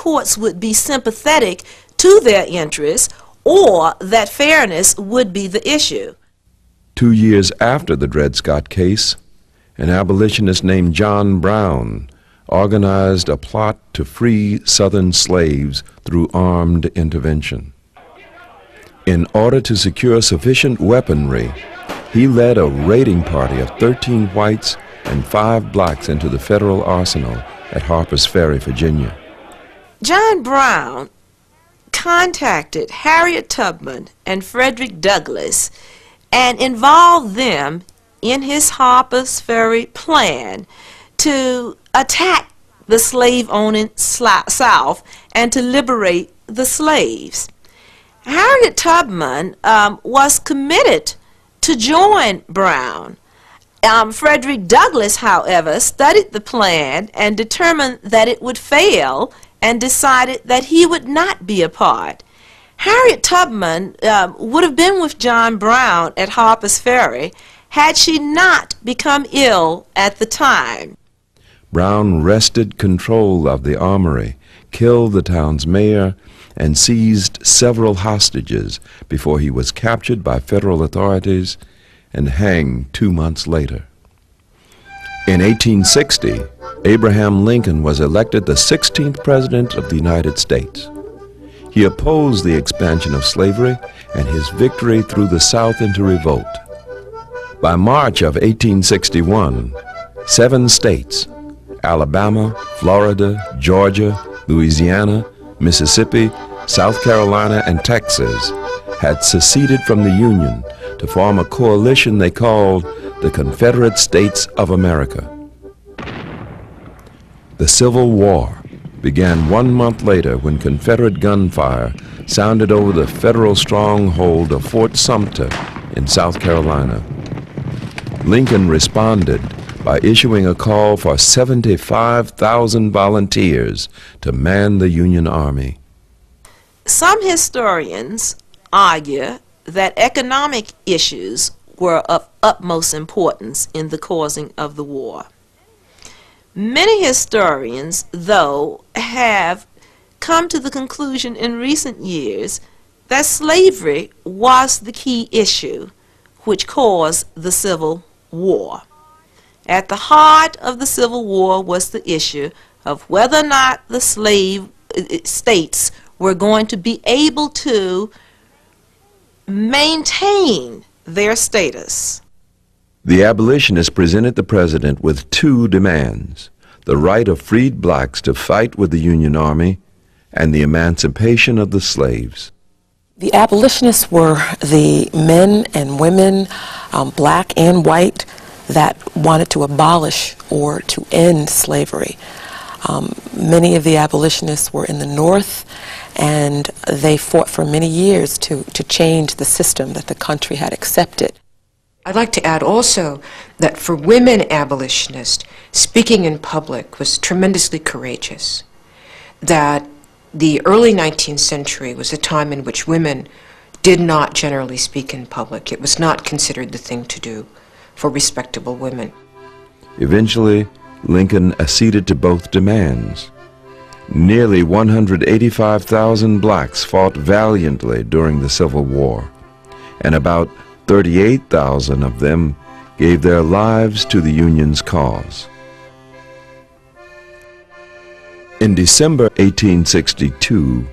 courts would be sympathetic to their interests or that fairness would be the issue. 2 years after the Dred Scott case, an abolitionist named John Brown organized a plot to free Southern slaves through armed intervention. In order to secure sufficient weaponry, he led a raiding party of 13 whites and 5 blacks into the federal arsenal at Harper's Ferry, Virginia. John Brown contacted Harriet Tubman and Frederick Douglass and involved them in his Harper's Ferry plan to attack the slave-owning South and to liberate the slaves. Harriet Tubman was committed to join Brown. Frederick Douglass, however, studied the plan and determined that it would fail and decided that he would not be a part. Harriet Tubman would have been with John Brown at Harper's Ferry had she not become ill at the time. Brown wrested control of the armory, killed the town's mayor, and seized several hostages before he was captured by federal authorities and hanged 2 months later. In 1860, Abraham Lincoln was elected the 16th President of the United States. He opposed the expansion of slavery, and his victory threw the South into revolt. By March of 1861, 7 states, Alabama, Florida, Georgia, Louisiana, Mississippi, South Carolina, and Texas, had seceded from the Union to form a coalition they called the Confederate States of America. The Civil War began 1 month later when Confederate gunfire sounded over the federal stronghold of Fort Sumter in South Carolina. Lincoln responded by issuing a call for 75,000 volunteers to man the Union Army. Some historians argue that economic issues were of utmost importance in the causing of the war. Many historians, though, have come to the conclusion in recent years that slavery was the key issue which caused the Civil War. At the heart of the Civil War was the issue of whether or not the slave states were going to be able to maintain their status. The abolitionists presented the president with 2 demands: the right of freed blacks to fight with the Union Army and the emancipation of the slaves. The abolitionists were the men and women, black and white, that wanted to abolish or to end slavery. Many of the abolitionists were in the North, and they fought for many years to change the system that the country had accepted. I'd like to add also that for women abolitionists, speaking in public was tremendously courageous. That the early 19th century was a time in which women did not generally speak in public. It was not considered the thing to do for respectable women. Eventually, Lincoln acceded to both demands. Nearly 185,000 blacks fought valiantly during the Civil War, and about 38,000 of them gave their lives to the Union's cause. In December 1862,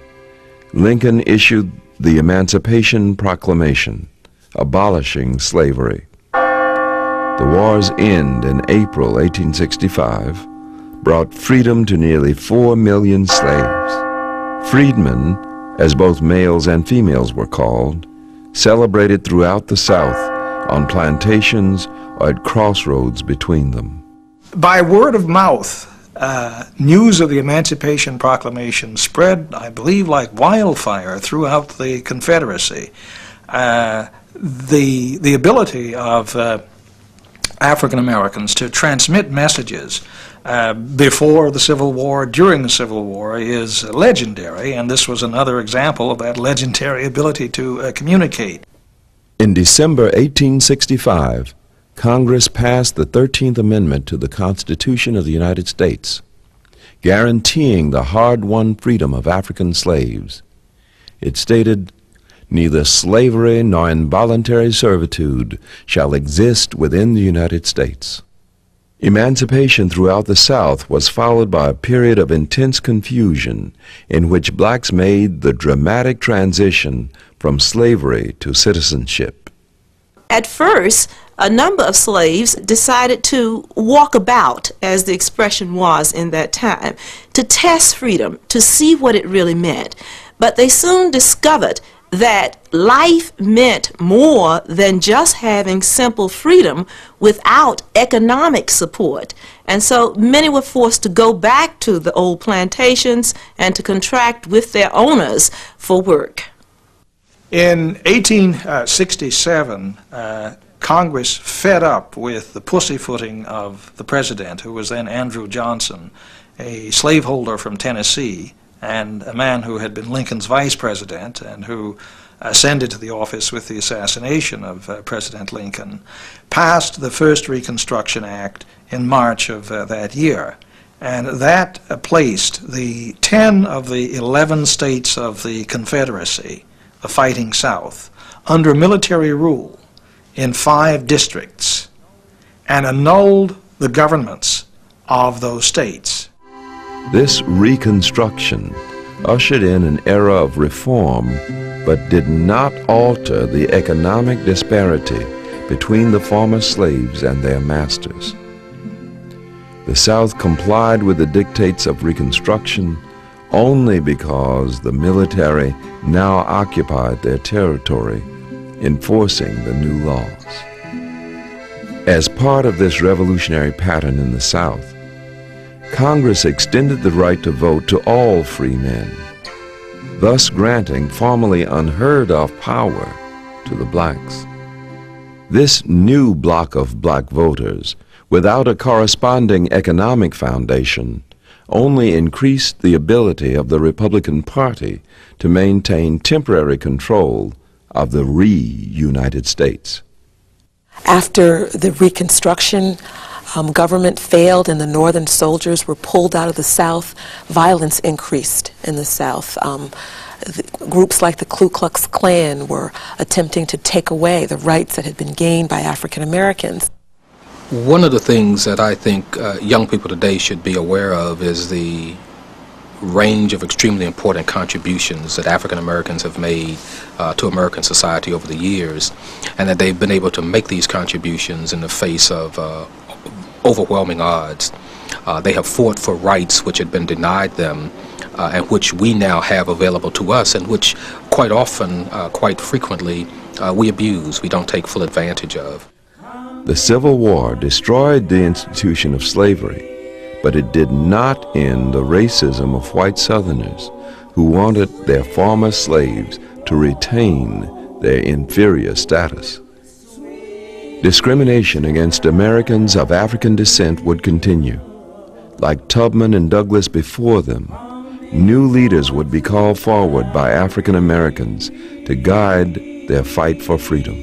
Lincoln issued the Emancipation Proclamation, abolishing slavery. The war's end in April 1865 brought freedom to nearly 4 million slaves. Freedmen, as both males and females were called, celebrated throughout the South on plantations or at crossroads between them. By word of mouth, news of the Emancipation Proclamation spread, I believe, like wildfire throughout the Confederacy. The ability of African Americans to transmit messages before the Civil War, during the Civil War, is legendary, and this was another example of that legendary ability to communicate. In December 1865, Congress passed the 13th Amendment to the Constitution of the United States, guaranteeing the hard-won freedom of African slaves. It stated, "Neither slavery nor involuntary servitude shall exist within the United States." Emancipation throughout the South was followed by a period of intense confusion in which blacks made the dramatic transition from slavery to citizenship. At first, a number of slaves decided to walk about, as the expression was in that time, to test freedom, to see what it really meant. But they soon discovered that life meant more than just having simple freedom without economic support. And so many were forced to go back to the old plantations and to contract with their owners for work. In 1867, Congress, fed up with the pussyfooting of the president, who was then Andrew Johnson, a slaveholder from Tennessee, and a man who had been Lincoln's vice president and who ascended to the office with the assassination of President Lincoln, passed the first Reconstruction Act in March of that year. And that placed the 10 of the 11 states of the Confederacy, the Fighting South, under military rule in 5 districts, and annulled the governments of those states. This Reconstruction ushered in an era of reform, but did not alter the economic disparity between the former slaves and their masters. The South complied with the dictates of Reconstruction only because the military now occupied their territory, enforcing the new laws. As part of this revolutionary pattern in the South, Congress extended the right to vote to all free men, thus granting formerly unheard of power to the blacks. This new block of black voters, without a corresponding economic foundation, only increased the ability of the Republican Party to maintain temporary control of the United States. After the Reconstruction, government failed and the Northern soldiers were pulled out of the South. Violence increased in the South. Groups like the Ku Klux Klan were attempting to take away the rights that had been gained by African Americans. One of the things that I think young people today should be aware of is the range of extremely important contributions that African Americans have made to American society over the years, and that they've been able to make these contributions in the face of overwhelming odds. They have fought for rights which had been denied them, and which we now have available to us, and which quite often, quite frequently, we abuse, we don't take full advantage of. The Civil War destroyed the institution of slavery, but it did not end the racism of white Southerners who wanted their former slaves to retain their inferior status. Discrimination against Americans of African descent would continue. Like Tubman and Douglas before them, new leaders would be called forward by African Americans to guide their fight for freedom.